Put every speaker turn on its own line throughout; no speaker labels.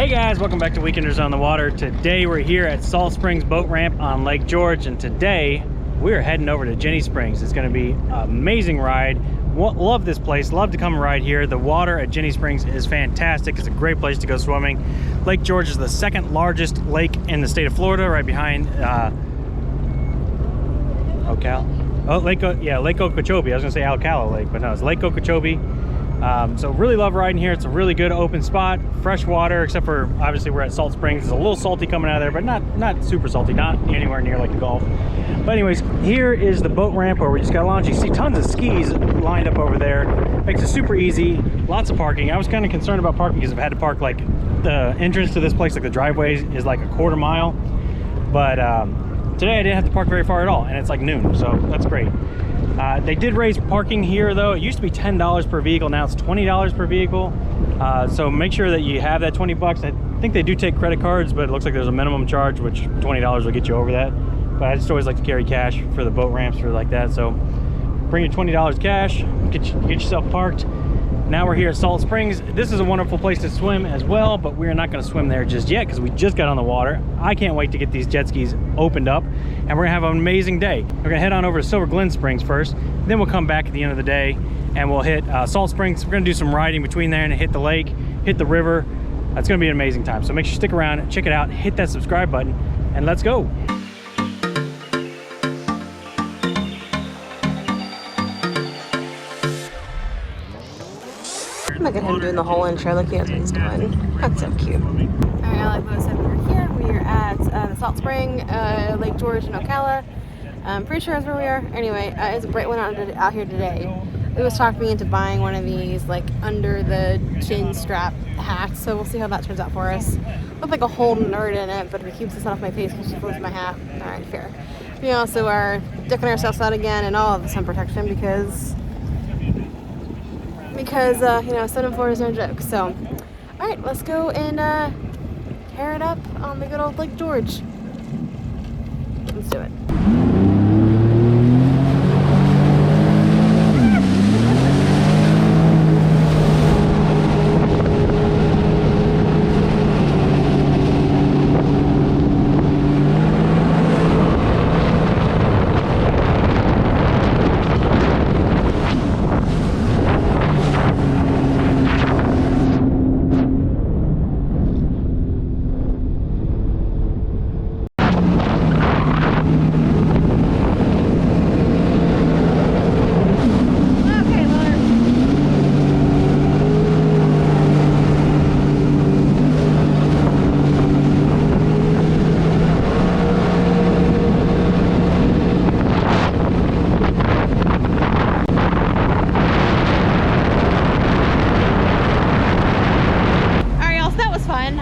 Hey guys, welcome back to Weekenders on the Water. Today we're here at Salt Springs Boat Ramp on Lake George, and today we're heading over to Jenny Springs. It's going to be an amazing ride. Love this place, love to come ride here. The water at Jenny Springs is fantastic. It's a great place to go swimming. Lake George is the second largest lake in the state of Florida, right behind Lake Okeechobee. I was going to say Alcala Lake, but no, it's Lake Okeechobee. So really love riding here. It's a really good open spot, fresh water, except for obviously we're at Salt Springs. It's a little salty coming out of there, but not super salty, not anywhere near like the Gulf. But anyways, here is the boat ramp where we just got launched. You see tons of skis lined up over there. Makes it super easy, lots of parking. I was kind of concerned about parking because I've had to park, like the entrance to this place, like the driveway is like a quarter mile. But today I didn't have to park very far at all, and it's like noon, so that's great. They did raise parking here though. It used to be $10 per vehicle, now it's $20 per vehicle. So make sure that you have that 20 bucks. I think they do take credit cards, but it looks like there's a minimum charge, which $20 will get you over that. But I just always like to carry cash for the boat ramps or like that. So bring your $20 cash, get yourself parked. Now we're here at Salt Springs. This is a wonderful place to swim as well, but we're not going to swim there just yet because we just got on the water. I can't wait to get these jet skis opened up, and we're gonna have an amazing day. We're gonna head on over to Silver Glen Springs first, then we'll come back at the end of the day and we'll hit Salt Springs. We're gonna do some riding between there and hit the lake, hit the river. It's gonna be an amazing time. So make sure you stick around, check it out, hit that subscribe button, and let's go.
Look at him doing the whole intro. Look at what he's doing. That's so cute. Alright, like Mo said, we're here. We're at the Salt Spring, Lake George and Ocala. I'm pretty sure that's where we are. Anyway, it's a great one out here today. It was talking me into buying one of these like under the chin strap hats, so we'll see how that turns out for us. Look like a whole nerd in it, but if it keeps the sun off my face, we'll just lose my hat. Alright, fair. We also are decking ourselves out again in all of the sun protection because you know, 7-4 is no joke. So, all right, let's go and tear it up on the good old Lake George. Let's do it.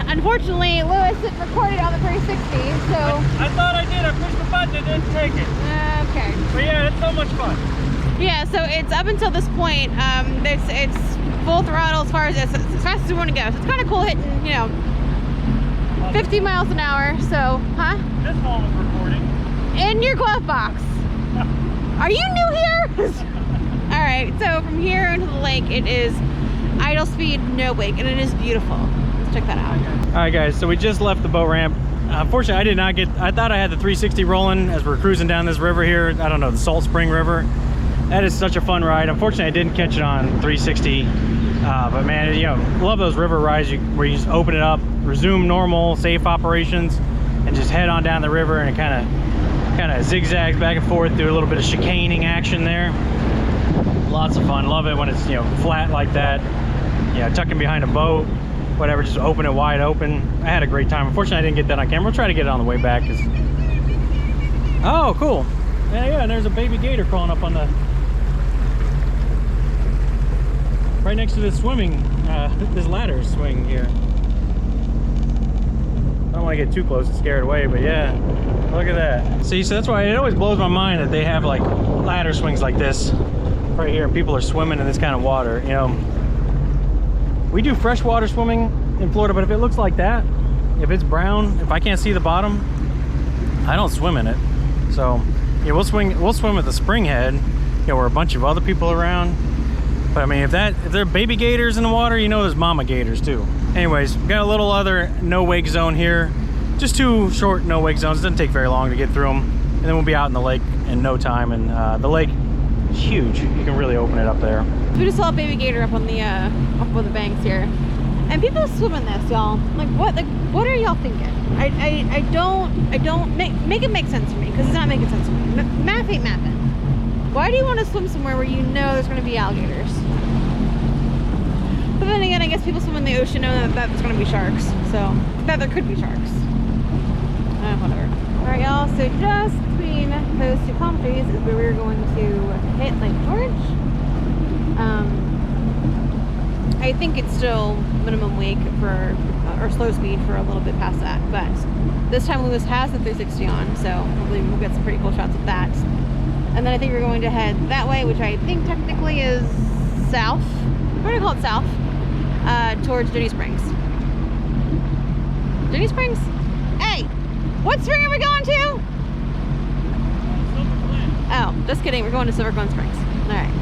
Unfortunately, Lewis didn't record it on the 360, so...
I thought I did. I pushed the button and didn't take it.
Okay.
But yeah, it's so much fun.
Yeah, so it's up until this point, it's full throttle as fast as we want to go. So it's kind of cool hitting, you know, 50 miles an hour, so, huh?
This one was recording.
In your glove box. Are you new here? Alright, so from here into the lake, it is idle speed, no wake, and it is beautiful. Check that out.
All right guys, so we just left the boat ramp. Unfortunately, I did not get, I thought I had the 360 rolling as we're cruising down this river here. I don't know, the Salt Spring River. That is such a fun ride. Unfortunately, I didn't catch it on 360. But man, you know, love those river rides where you just open it up, resume normal, safe operations, and just head on down the river, and it kind of zigzags back and forth, do a little bit of chicaning action there. Lots of fun. Love it when it's, you know, flat like that. You know, tucking behind a boat. Whatever, just open it wide open. I had a great time. Unfortunately, I didn't get that on camera. We'll try to get it on the way back. Oh, cool. Yeah, and there's a baby gator crawling up on the... right next to this swimming, this ladder swing here. I don't want to get too close and scare it away, but yeah, look at that. See, so that's why it always blows my mind that they have like ladder swings like this right here, and people are swimming in this kind of water, you know. We do freshwater swimming in Florida, but if it looks like that, if it's brown, if I can't see the bottom, I don't swim in it. So yeah, we'll swim at the spring head, you know, where a bunch of other people are around. But I mean, if there are baby gators in the water, you know there's mama gators too. Anyways, we got a little other no wake zone here. Just 2 short no wake zones. It doesn't take very long to get through them. And then we'll be out in the lake in no time. And the lake is huge. You can really open it up there.
We just saw a baby gator up on the banks here. And people swim in this, y'all. Like what are y'all thinking? I don't make it make sense to me, because it's not making sense to me. Math ain't mathing. Why do you want to swim somewhere where you know there's going to be alligators? But then again, I guess people swim in the ocean know that there's going to be sharks. So, that there could be sharks. Whatever. Alright, y'all. So, just between those 2 palm trees is where we're going to hit Lake George. I think it's still minimum wake for, or slow speed for a little bit past that. But this time Lewis has the 360 on, so hopefully we'll get some pretty cool shots of that. And then I think we're going to head that way, which I think technically is south. We're going to call it south. Towards Jetski Springs. Jetski Springs? Hey! What spring are we going to?
Silver Glen.
Oh, just kidding. We're going to Silver Glen Springs. Alright.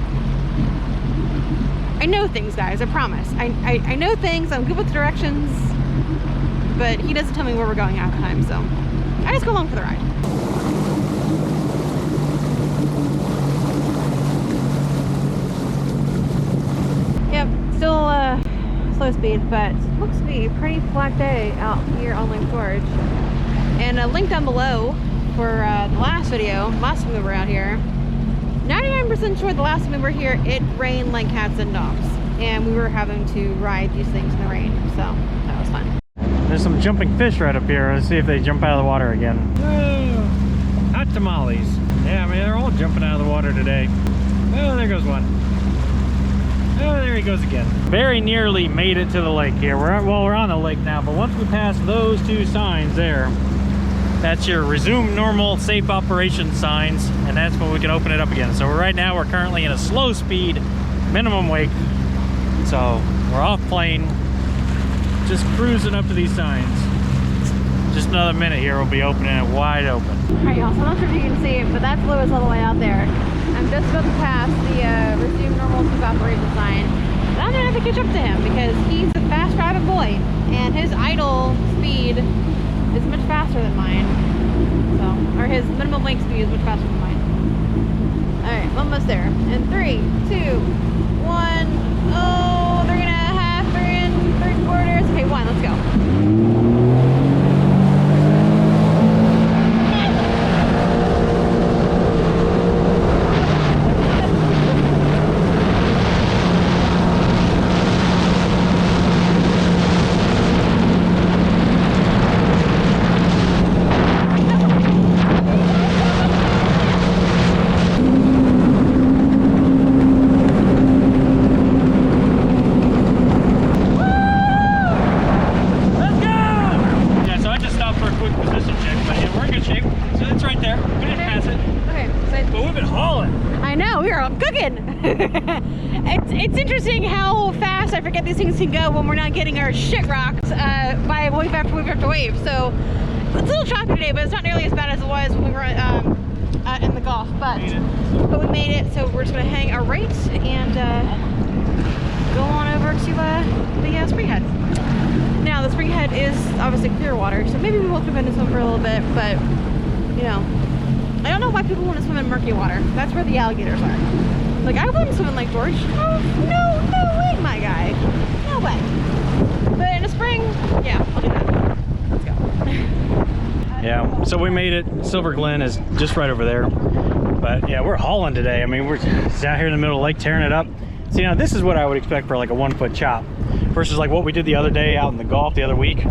I know things, guys. I promise. I know things. I'm good with directions. But he doesn't tell me where we're going half the time, so I just go along for the ride. Yep, still slow speed, but looks to be a pretty flat day out here on Lake George. And a link down below for the last video, last time we were out here. 99% sure the last time we were here, it rained like cats and dogs. And we were having to ride these things in the rain, so that was fun.
There's some jumping fish right up here. Let's see if they jump out of the water again. Whoa. Hot tamales. Yeah, I mean, they're all jumping out of the water today. Oh, there goes one. Oh, there he goes again. Very nearly made it to the lake here. We're on the lake now, but once we pass those 2 signs there, that's your resume normal safe operation signs, and that's when we can open it up again. So right now we're currently in a slow speed minimum wake. So we're off plane, just cruising up to these signs. Just another minute here, we'll be opening it wide open.
Alright, y'all, so I'm not sure if you can see it, but that's Lewis all the way out there. I'm just about to pass the resume normal safe operation sign. And I'm gonna have to catch up to him because he's a fast driving boy, and his idle speed is much faster than mine. So, or his minimum wake speed is much faster than mine. Alright, almost there. In 3, 2, 1. Oh, 3.5, 3 3/4. Okay, 1, let's go. It's interesting how fast I forget these things can go when we're not getting our shit rocked by wave after wave after wave. So it's a little choppy today, but it's not nearly as bad as it was when we were in the Gulf. But we made it, so we're just gonna hang our right and go on over to the spring head. Now the spring head is obviously clear water, so maybe we will come in and swim for a little bit, but you know, I don't know why people want to swim in murky water. That's where the alligators are. Like, I wouldn't swim in Lake George. Oh, no way, my guy. No way. But in the spring, yeah, I'll do that. Let's go.
Yeah, so we made it. Silver Glen is just right over there. But yeah, we're hauling today. I mean, we're just out here in the middle of the lake tearing it up. So, you know, this is what I would expect for like a 1-foot chop versus like what we did the other day out in the Gulf the other week.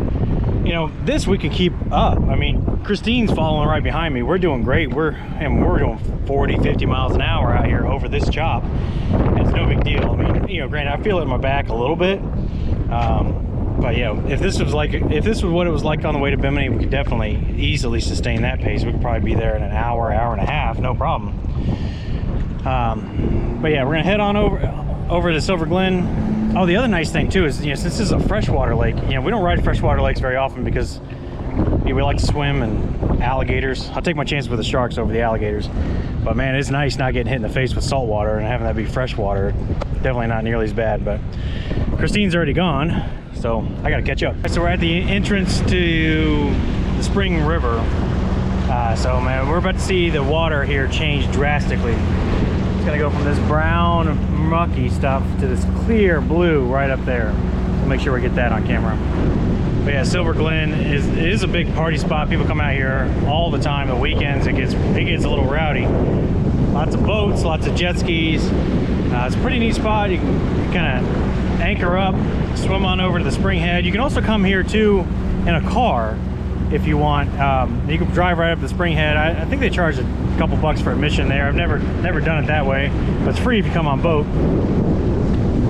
You know, this we can keep up. I mean, Christine's following right behind me. We're doing great. We're doing 40, 50 miles an hour out here over this chop. It's no big deal. I mean, you know, granted, I feel it in my back a little bit. But you know, if this was what it was like on the way to Bimini, we could definitely easily sustain that pace. We could probably be there in an hour and a half, no problem. But yeah, we're gonna head on over to Silver Glen. Oh, the other nice thing too is, you know, since this is a freshwater lake, you know, we don't ride freshwater lakes very often because, you know, we like to swim and alligators. I'll take my chance with the sharks over the alligators. But man, it's nice not getting hit in the face with salt water and having that be freshwater. Definitely not nearly as bad, but Christine's already gone. so I gotta catch up. So we're at the entrance to the Spring River. So man, we're about to see the water here change drastically. It's gonna go from this brown mucky stuff to this clear blue right up there. We'll make sure we get that on camera. But yeah, Silver Glen is a big party spot. People come out here all the time. The weekends it gets a little rowdy. Lots of boats, lots of jet skis. It's a pretty neat spot. You can kind of anchor up, swim on over to the spring head. You can also come here too in a car if you want. You can drive right up the spring head. I think they charge a couple bucks for admission there. I've never done it that way, but it's free if you come on boat.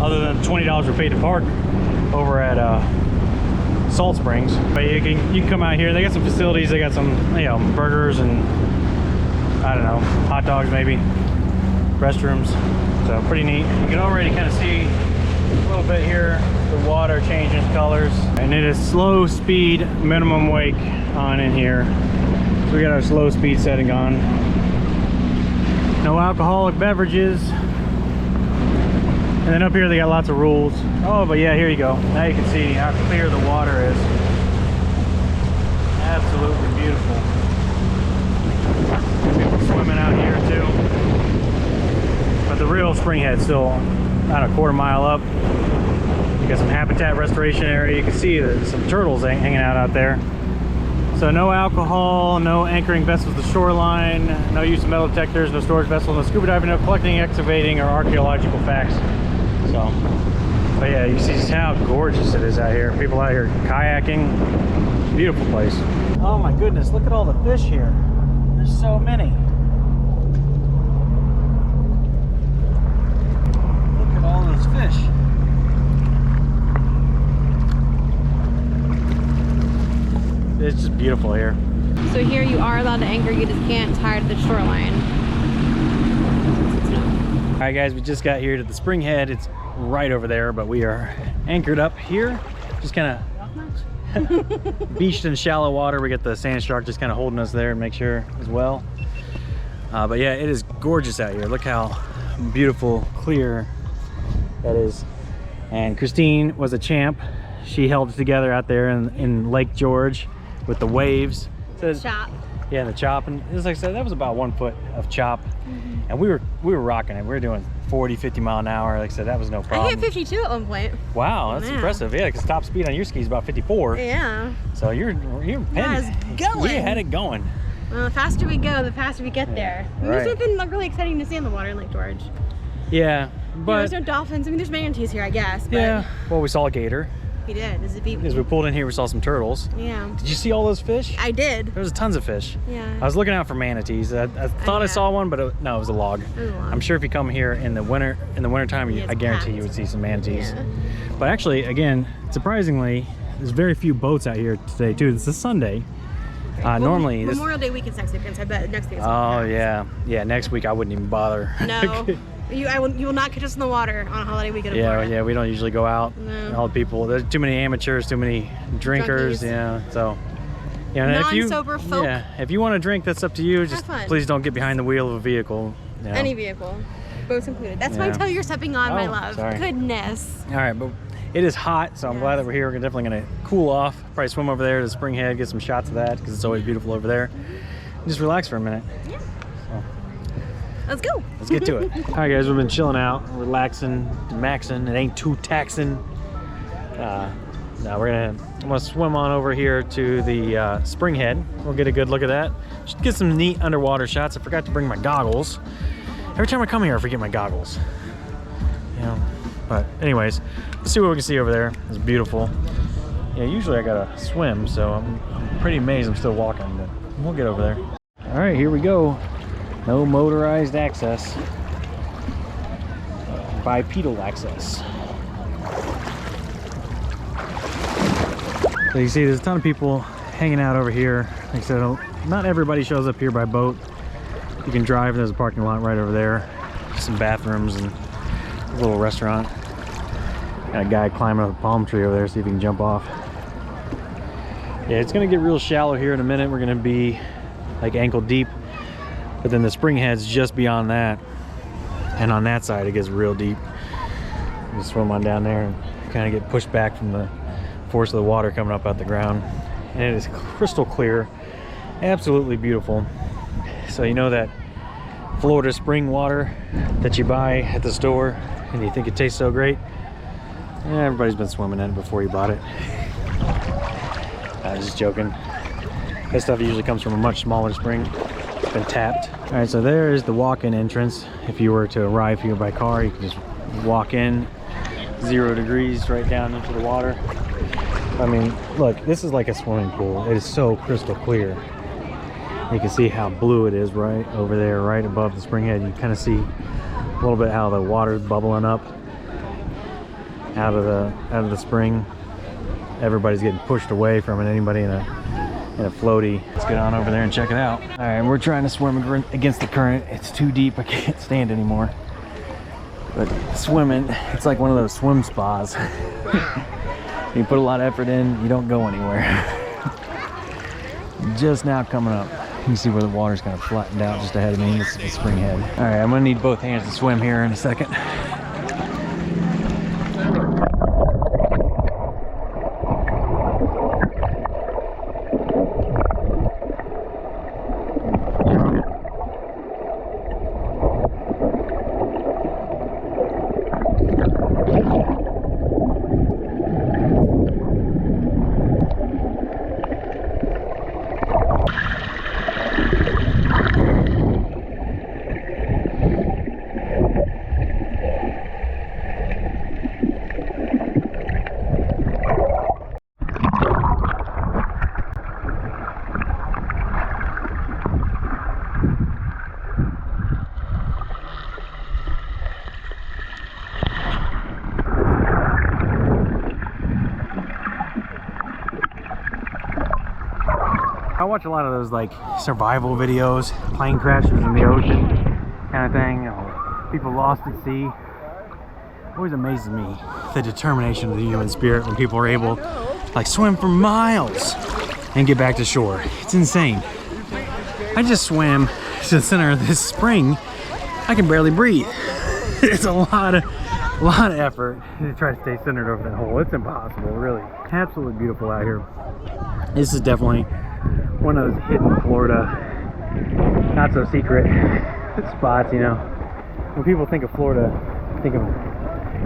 Other than $20 we're paid to park over at Salt Springs. But you can come out here. They got some facilities. They got some, you know, burgers and I don't know, hot dogs maybe, restrooms. So pretty neat. You can already kind of see a little bit here the water changing colors, and it is slow speed minimum wake on in here. So we got our slow speed setting on. No alcoholic beverages. And then up here they got lots of rules. Oh, but yeah, here you go. Now you can see how clear the water is. Absolutely beautiful. People swimming out here too. But the real spring head's still about a quarter mile up. You got some habitat restoration area. You can see there's some turtles hanging out there. So no alcohol, no anchoring vessels to the shoreline, no use of metal detectors, no storage vessels, no scuba diving, no collecting, excavating, or archaeological facts. So, but yeah, you see just how gorgeous it is out here. People out here kayaking. Beautiful place. Oh my goodness, look at all the fish here. There's so many. Look at all those fish. It's just beautiful here.
So here you are allowed to anchor, you just can't tie to the shoreline.
All right guys, we just got here to the spring head. It's right over there, but we are anchored up here. Just kind of beached in shallow water. We got the Sandshark just kind of holding us there and make sure as well. But yeah, it is gorgeous out here. Look how beautiful, clear that is. And Christine was a champ. She held it together out there in Lake George with the waves.
So, chop.
Yeah, the chop. And as I said, that was about 1 foot of chop. And we were rocking it. We were doing 40, 50 mile an hour. Like I said, that was no problem.
I hit 52 at one point.
Wow, that's impressive. Yeah, because top speed on your skis is about 54.
Yeah.
So you're going. We had it going.
Well, the faster we go, the faster we get there. I mean,
Right.
There's nothing like really exciting to see in the water in Lake George.
Yeah, but
There's no dolphins. I mean, there's manatees here, I guess. But
yeah. Well, we saw a gator.
we did. As
we pulled in here, we saw some turtles.
Yeah.
Did you see all those fish?
I did.
There was tons of fish.
Yeah.
I was looking out for manatees. I thought I saw one, but no, it was a log.
It was a log.
I'm sure if you come here in the wintertime,
Yeah,
I guarantee you would see some manatees.
Yeah.
But actually, again, surprisingly, there's very few boats out here today too. This is Sunday. Normally,
Memorial Day weekend's next weekend, so I bet next week is
oh yeah, next week I wouldn't even bother.
No. You will not catch us in the water on a holiday weekend.
Yeah, we don't usually go out.
No.
All the people, there's too many amateurs, too many drinkers.
Drunkies.
Yeah, so yeah.
Non-sober folk.
Yeah, if you want to drink, that's up to you. Just
fun.
please don't get behind the wheel of a vehicle. You know.
Any vehicle, boats included. That's my
Yeah.
tail you're stepping on, my
Oh,
love.
sorry.
Goodness.
All right, but it is hot, so I'm glad that we're here. We're definitely gonna cool off. Probably swim over there to the spring head, get some shots of that because it's always beautiful over there. Just relax for a minute.
Yeah.
So,
Let's go.
let's get to it. All right, guys, we've been chilling out, relaxing, maxing. It ain't too taxing. Now I'm gonna swim on over here to the spring head. We'll get a good look at that. Just get some neat underwater shots. I forgot to bring my goggles. Every time I come here, I forget my goggles. You know. But anyways, let's see what we can see over there. It's beautiful. Yeah, usually I gotta swim, so I'm pretty amazed I'm still walking, but we'll get over there. All right, here we go. No motorized access. Bipedal access. So you see there's a ton of people hanging out over here. Like I said, not everybody shows up here by boat. You can drive, there's a parking lot right over there. Some bathrooms and a little restaurant. Got a guy climbing up a palm tree over there, see if he can jump off. Yeah, it's gonna get real shallow here in a minute. We're gonna be like ankle deep, but then the spring head's just beyond that. And on that side, it gets real deep. You swim on down there and kind of get pushed back from the force of the water coming up out the ground, and it is crystal clear, absolutely beautiful. So you know that Florida spring water that you buy at the store and you think it tastes so great? Yeah, everybody's been swimming in it before you bought it. I was just joking. This stuff usually comes from a much smaller spring. It's been tapped. All right, so there is the walk-in entrance. If you were to arrive here by car, you can just walk in, 0 degrees right down into the water. I mean, look, this is like a swimming pool. It is so crystal clear. You can see how blue it is right over there, right above the spring head. You kind of see a little bit how the water's bubbling up out of the spring. Everybody's getting pushed away from it. Anybody in a floaty. Let's get on over there and check it out. All right, we're trying to swim against the current. It's too deep. I can't stand anymore. But swimming, it's like one of those swim spas. You put a lot of effort in, you don't go anywhere. Just now coming up. You can see where the water's kind of flattened out just ahead of me. This is the spring head. All right, I'm gonna need both hands to swim here in a second. I watch a lot of those like survival videos, plane crashes in the ocean kind of thing, people lost at sea. It always amazes me the determination of the human spirit when people are able to like swim for miles and get back to shore. It's insane. I just swam to the center of this spring. I can barely breathe. It's a lot of effort to try to stay centered over that hole. It's impossible, really. Absolutely beautiful out here. This is definitely one of those hidden Florida, not so secret spots, you know. When people think of Florida, think of,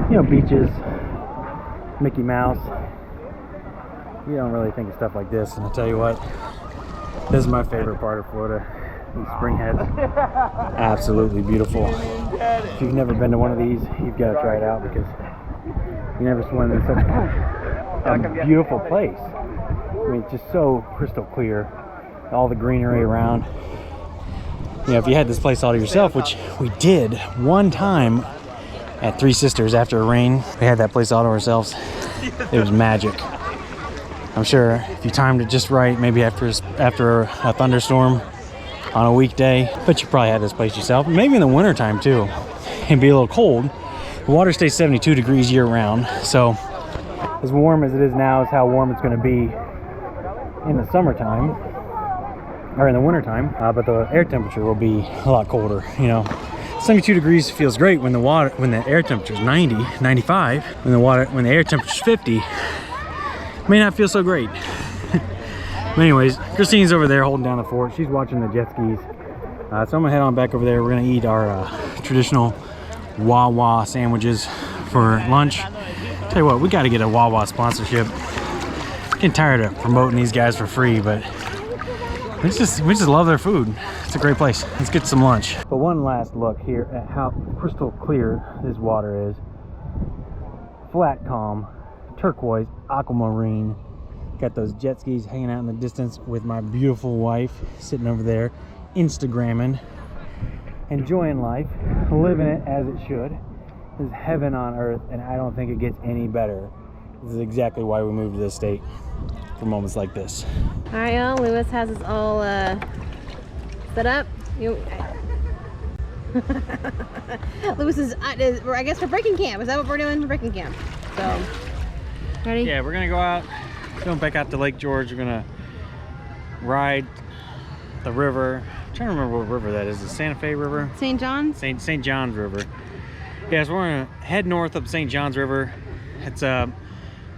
you know, beaches, Mickey Mouse. You don't really think of stuff like this, and I'll tell you what, this is my favorite part of Florida. These spring heads, absolutely beautiful. If you've never been to one of these, you've got to try it out, because you never swim in such a beautiful place. I mean, it's just so crystal clear. All the greenery around. You know, if you had this place all to yourself, which we did one time at Three Sisters after a rain, we had that place all to ourselves. It was magic. I'm sure if you timed it just right, maybe after a thunderstorm on a weekday, but you probably had this place yourself. Maybe in the winter time too. It'd be a little cold. The water stays 72 degrees year round, so as warm as it is now is how warm it's going to be in the summertime or in the wintertime, but the air temperature will be a lot colder. You know, 72 degrees feels great when the air temperature is 90, 95. When the air temperature is 50, may not feel so great. But anyways, Christine's over there holding down the fort. She's watching the jet skis. So I'm gonna head on back over there. We're gonna eat our traditional Wawa sandwiches for lunch. Tell you what, we got to get a Wawa sponsorship. Getting tired of promoting these guys for free, but we just love their food. It's a great place. Let's get some lunch. But one last look here at how crystal clear this water is. Flat calm, turquoise, aquamarine. Got those jet skis hanging out in the distance with my beautiful wife sitting over there, Instagramming, enjoying life, living it as it should. This is heaven on earth, and I don't think it gets any better. This is exactly why we moved to this state, for moments like this.
All right, y'all. Lewis has us all set up. Lewis is, I guess, for breaking camp. Is that what we're doing for breaking camp? So, ready?
Yeah, we're gonna go out, going back out to Lake George. We're gonna ride the river. I'm trying to remember what river that is. The Santa Fe River?
St. John's?
St. John's River. Yeah, so we're gonna head north up St. John's River. It's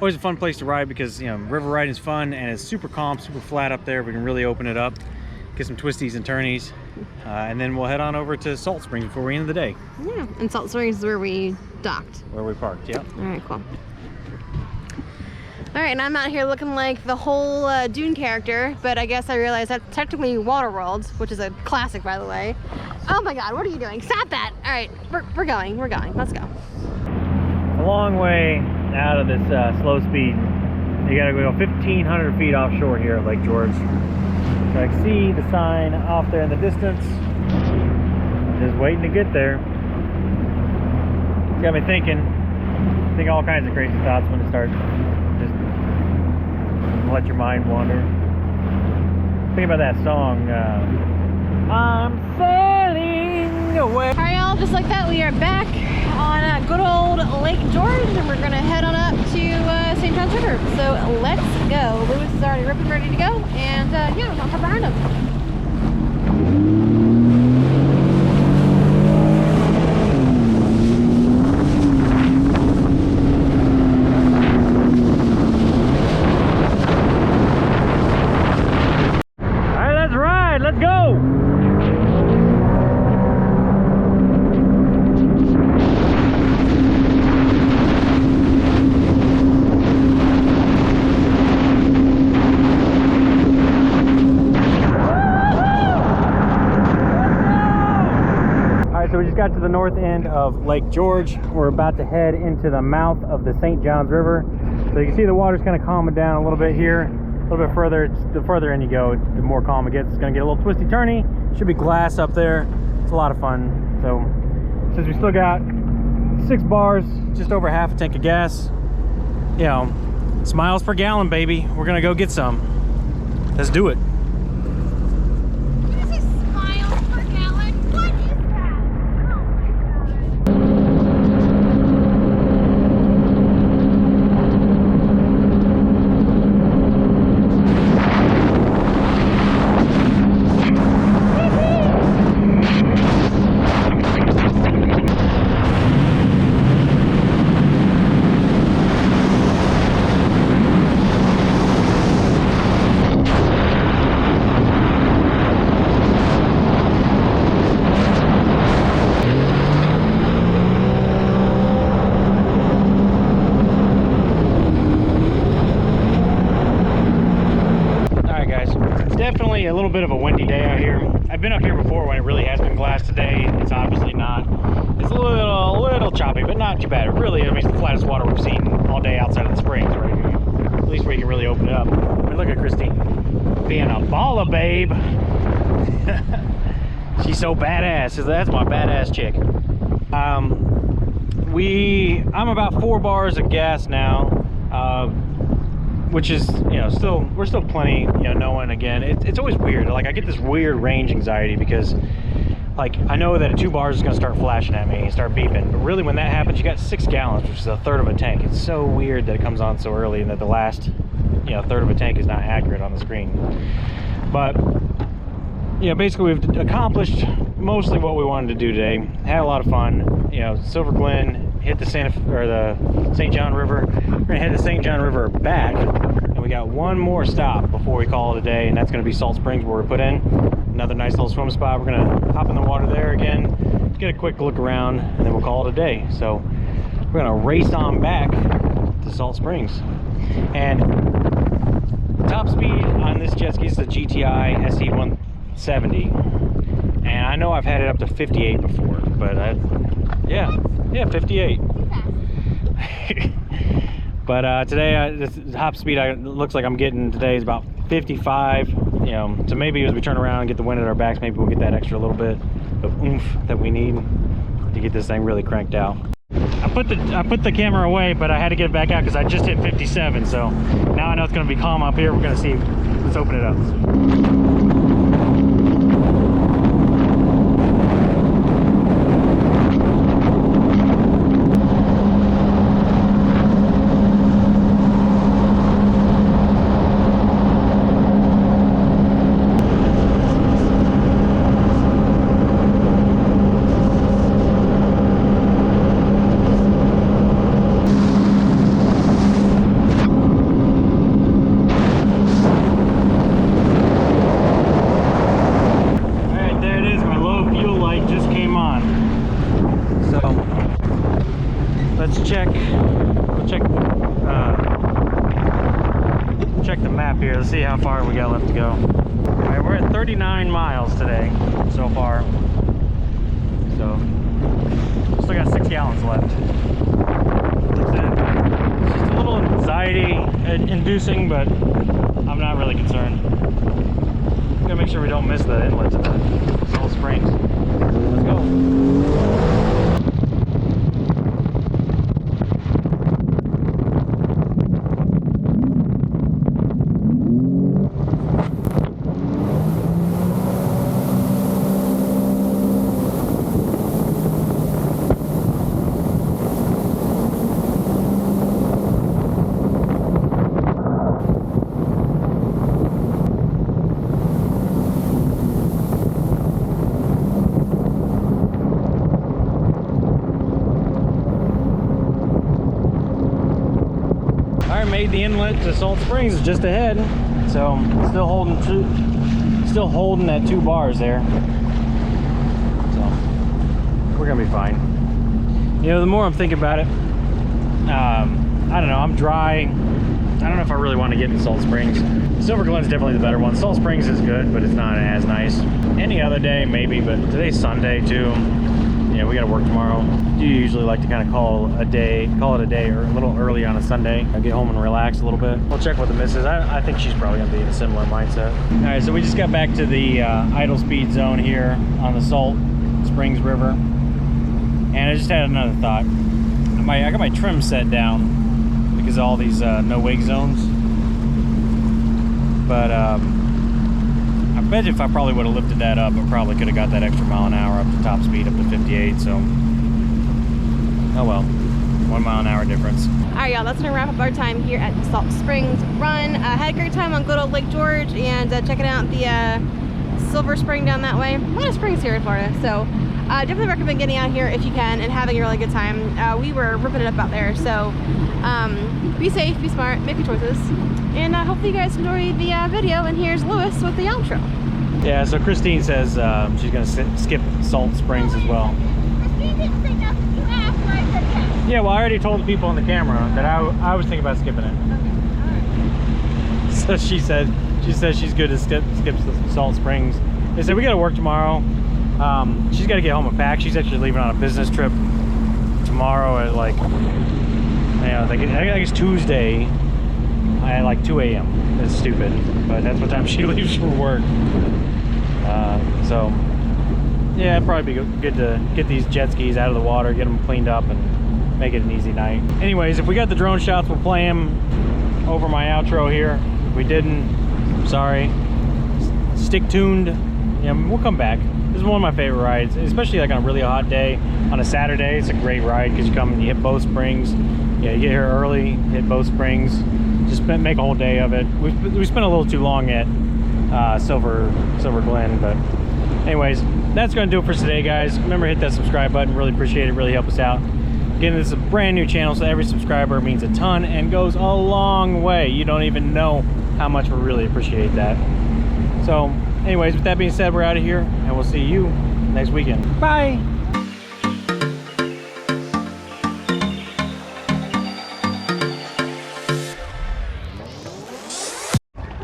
always a fun place to ride because, you know, river riding is fun and it's super calm, super flat up there. We can really open it up, get some twisties and turnies, and then we'll head on over to Salt Springs before we end the day.
Yeah, and Salt Springs is where we docked.
Where we parked, yeah.
All right, cool. All right, and I'm out here looking like the whole Dune character, but I guess I realized that's technically Waterworld, which is a classic, by the way. Oh my God, what are you doing? Stop that! All right, we're going. Let's go.
A long way out of this slow speed. You gotta go 1,500 feet offshore here at Lake George. So I can see the sign off there in the distance. Just waiting to get there. It's got me thinking all kinds of crazy thoughts when it starts. Just let your mind wander. Think about that song, I'm sailing away.
All right, y'all, just like that, we are back on good old Lake George, and we're gonna head on up to St. John's River. So let's go. Lewis is already ripping ready to go, and yeah, I'll come behind him.
Let's go! Alright, so we just got to the north end of Lake George. We're about to head into the mouth of the St. John's River. So you can see the water's kind of calming down a little bit here. A little bit further, the further in you go, the more calm it gets. It's gonna get a little twisty turny. Should be glass up there. It's a lot of fun. So since we still got 6 bars, just over half a tank of gas, you know, it's miles per gallon, baby. We're gonna go get some. Let's do it.
Did you say miles per gallon? What is that? Oh my God.
Definitely a little bit of a windy day out here. I've been up here before when it really has been glass. Today it's obviously not. It's a little choppy, but not too bad. It really, I mean, it's the flattest water we've seen all day outside of the springs, right? At least where you can really open it up. I mean, look at Christy being a baller, babe. She's so badass. That's my badass chick. I'm about 4 bars of gas now. Which is, you know, we're still plenty, you know, knowing again, it's always weird. Like, I get this weird range anxiety because, like, I know that at 2 bars is going to start flashing at me and start beeping, but really when that happens, you got 6 gallons, which is a third of a tank. It's so weird that it comes on so early and that the last, you know, third of a tank is not accurate on the screen. But, you know, basically we've accomplished mostly what we wanted to do today. Had a lot of fun. You know, Silver Glen, hit the St. John River. We're gonna head the St. John River back, and we got one more stop before we call it a day, and that's gonna be Salt Springs, where we put in another nice little swim spot. We're gonna hop in the water there again, get a quick look around, and then we'll call it a day. So we're gonna race on back to Salt Springs. And the top speed on this jet ski is the GTI SE 170, and I know I've had it up to 58 before, but yeah, 58. But today, the top speed looks like I'm getting today is about 55. You know, so maybe as we turn around and get the wind at our backs, maybe we'll get that extra little bit of oomph that we need to get this thing really cranked out. I put the camera away, but I had to get it back out because I just hit 57. So now I know it's going to be calm up here. We're going to see. Let's open it up. here. Let's see how far we got left to go. All right, we're at 39 miles today so far. So still got 6 gallons left. It's just a little anxiety inducing, but I'm not really concerned. Gotta make sure we don't miss the inlet to the Salt Springs. Let's go. Made the inlet to Salt Springs is just ahead, so still holding that 2 bars there, so we're gonna be fine. You know, the more I'm thinking about it, I don't know, I'm dry. I don't know if I really want to get in Salt Springs. Silver Glen's definitely the better one. Salt Springs is good, but it's not as nice. Any other day maybe, but today's Sunday too. Yeah, we gotta work tomorrow. You usually like to kind of call it a day or a little early on a Sunday. I'll get home and relax a little bit. We'll check with the missus. I think she's probably gonna be in a similar mindset. All right, so we just got back to the idle speed zone here on the Salt Springs River, and I just had another thought. I got my trim set down because of all these no wake zones, but I bet if I probably would have lifted that up, I probably could have got that extra mile an hour up to top speed, up to 58, so oh well, 1 mile an hour difference.
All right, y'all, that's gonna wrap up our time here at the Salt Springs run. Had a great time on good old Lake George and checking out the Silver Spring down that way. A lot of springs here in Florida, so definitely recommend getting out here if you can and having a really good time. We were ripping it up out there, so be safe, be smart, make good choices, and hopefully you guys enjoy the video. And here's Lewis with the outro.
Yeah, so Christine says she's gonna skip Salt Springs as well.
Christine didn't say nothing. You asked, and I said yes.
Yeah, well, I already told the people on the camera that I was thinking about skipping it.
Okay.
So she says she's good to skip the Salt Springs. They said we got to work tomorrow. She's got to get home and pack. She's actually leaving on a business trip tomorrow at like, I guess Tuesday at like 2 a.m. That's stupid, but that's what time she leaves for work. So yeah, it'd probably be good to get these jet skis out of the water, get them cleaned up, and make it an easy night. Anyways, if we got the drone shots, we'll play them over my outro here. If we didn't, sorry. Stick tuned. Yeah, we'll come back. This is one of my favorite rides, especially like on a really hot day. On a Saturday, it's a great ride because you come and you hit both springs. Yeah, you get here early, hit both springs, just make a whole day of it. We spent a little too long at Silver Glen, but anyways, that's going to do it for today, guys. Remember, hit that subscribe button. Really appreciate it. Really help us out. Again, this is a brand new channel, so every subscriber means a ton and goes a long way. You don't even know how much we really appreciate that. So anyways, with that being said, we're out of here, and we'll see you next weekend. Bye.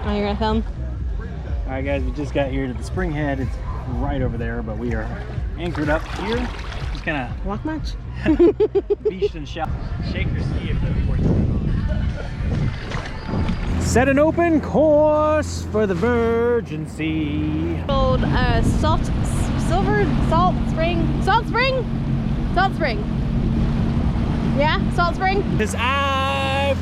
Oh, you're gonna film?
All right, guys, we just got here to the spring head. It's right over there, but we are anchored up here. Just kind of
Walk much?
beached and shot. Shake your ski if the board's on. Set an open course for the Virgin Sea.
Old Salt Spring. Yeah, Salt Spring.
Cause I've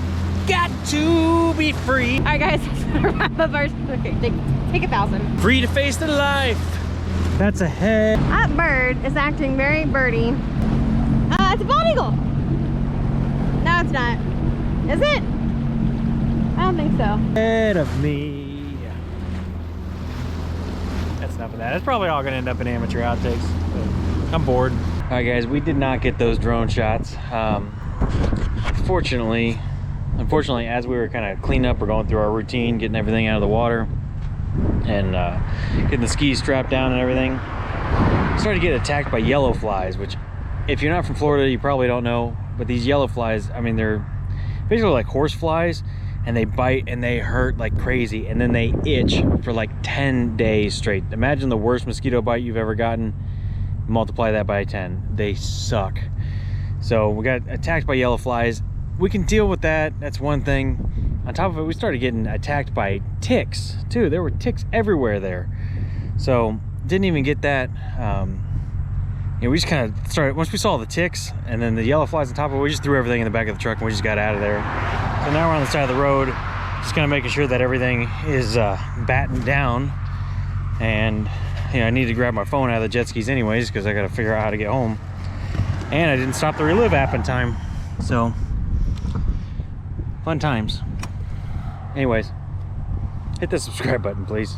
got to be free.
All right, guys, wrap up our. Okay, take 1,000.
Free to face the life that's ahead.
That bird is acting very birdie. It's a bald eagle. No, it's not. Is it? I don't think so.
Ahead of me. That's enough of that. It's probably all gonna end up in amateur outtakes, but I'm bored. All right, guys, we did not get those drone shots. Unfortunately, as we were kind of cleaning up, we're going through our routine, getting everything out of the water, and getting the skis strapped down and everything, started to get attacked by yellow flies, which, if you're not from Florida, you probably don't know, but these yellow flies, I mean, they're basically like horse flies, and they bite and they hurt like crazy, and then they itch for like 10 days straight. Imagine the worst mosquito bite you've ever gotten, multiply that by 10. They suck. So we got attacked by yellow flies. We can deal with that, that's one thing. On top of it, we started getting attacked by ticks too. There were ticks everywhere there. So didn't even get that. You know, we just kind of started, once we saw the ticks and then the yellow flies on top of it, we just threw everything in the back of the truck and we just got out of there. So now we're on the side of the road, just kind of making sure that everything is battened down. And you know, I need to grab my phone out of the jet skis anyways, because I got to figure out how to get home. And I didn't stop the Relive app in time. So, fun times. Anyways, hit the subscribe button, please.